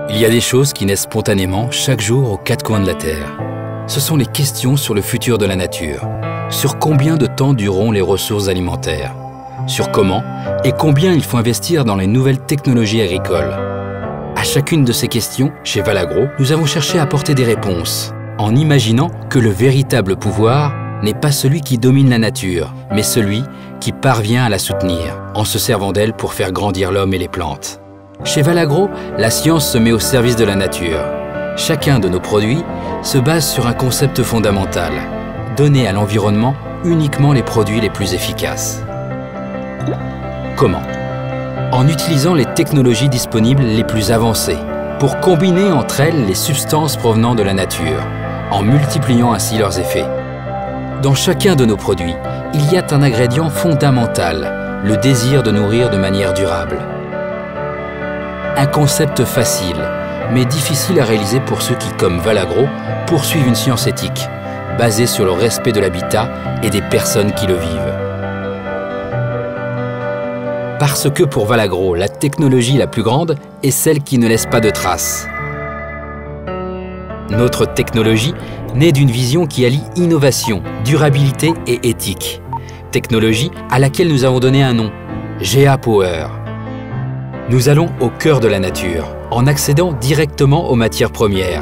Il y a des choses qui naissent spontanément chaque jour aux quatre coins de la Terre. Ce sont les questions sur le futur de la nature. Sur combien de temps dureront les ressources alimentaires? Sur comment et combien il faut investir dans les nouvelles technologies agricoles? À chacune de ces questions, chez Valagro, nous avons cherché à apporter des réponses, en imaginant que le véritable pouvoir n'est pas celui qui domine la nature, mais celui qui parvient à la soutenir, en se servant d'elle pour faire grandir l'homme et les plantes. Chez Valagro, la science se met au service de la nature. Chacun de nos produits se base sur un concept fondamental: donner à l'environnement uniquement les produits les plus efficaces. Comment? En utilisant les technologies disponibles les plus avancées, pour combiner entre elles les substances provenant de la nature, en multipliant ainsi leurs effets. Dans chacun de nos produits, il y a un ingrédient fondamental, le désir de nourrir de manière durable. Un concept facile, mais difficile à réaliser pour ceux qui, comme Valagro, poursuivent une science éthique, basée sur le respect de l'habitat et des personnes qui le vivent. Parce que pour Valagro, la technologie la plus grande est celle qui ne laisse pas de traces. Notre technologie naît d'une vision qui allie innovation, durabilité et éthique. Technologie à laquelle nous avons donné un nom, GA Power. Nous allons au cœur de la nature, en accédant directement aux matières premières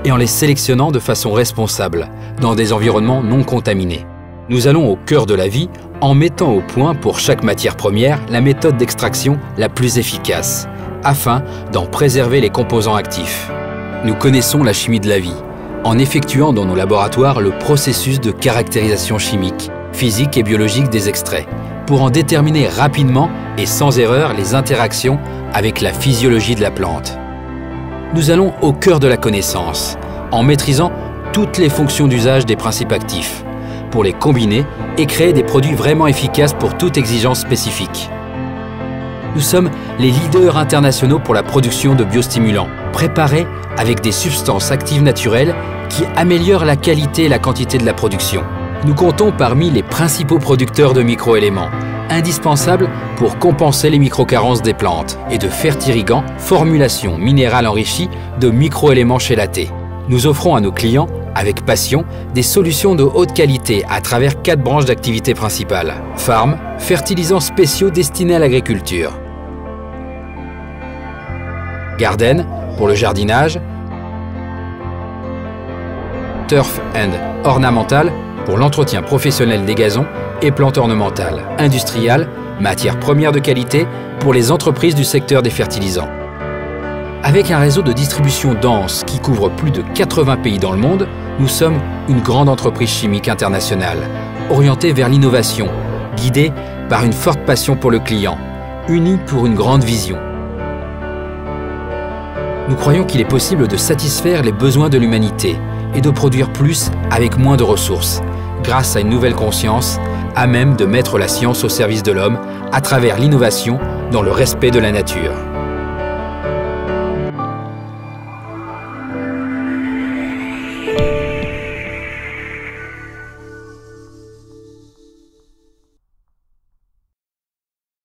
et en les sélectionnant de façon responsable, dans des environnements non contaminés. Nous allons au cœur de la vie en mettant au point pour chaque matière première la méthode d'extraction la plus efficace, afin d'en préserver les composants actifs. Nous connaissons la chimie de la vie, en effectuant dans nos laboratoires le processus de caractérisation chimique, physique et biologique des extraits, pour en déterminer rapidement et sans erreur les interactions avec la physiologie de la plante. Nous allons au cœur de la connaissance, en maîtrisant toutes les fonctions d'usage des principes actifs, pour les combiner et créer des produits vraiment efficaces pour toute exigence spécifique. Nous sommes les leaders internationaux pour la production de biostimulants, préparés avec des substances actives naturelles qui améliorent la qualité et la quantité de la production. Nous comptons parmi les principaux producteurs de microéléments, indispensables pour compenser les microcarences des plantes, et de fertirigants, formulation minérale enrichie de microéléments chélatés. Nous offrons à nos clients, avec passion, des solutions de haute qualité à travers 4 branches d'activité principales. Farm, fertilisants spéciaux destinés à l'agriculture. Garden, pour le jardinage. Turf and ornemental, pour l'entretien professionnel des gazons et plantes ornementales. Industrial, matières premières de qualité pour les entreprises du secteur des fertilisants. Avec un réseau de distribution dense qui couvre plus de 80 pays dans le monde, nous sommes une grande entreprise chimique internationale, orientée vers l'innovation, guidée par une forte passion pour le client, unie pour une grande vision. Nous croyons qu'il est possible de satisfaire les besoins de l'humanité et de produire plus avec moins de ressources, grâce à une nouvelle conscience à même de mettre la science au service de l'homme à travers l'innovation dans le respect de la nature.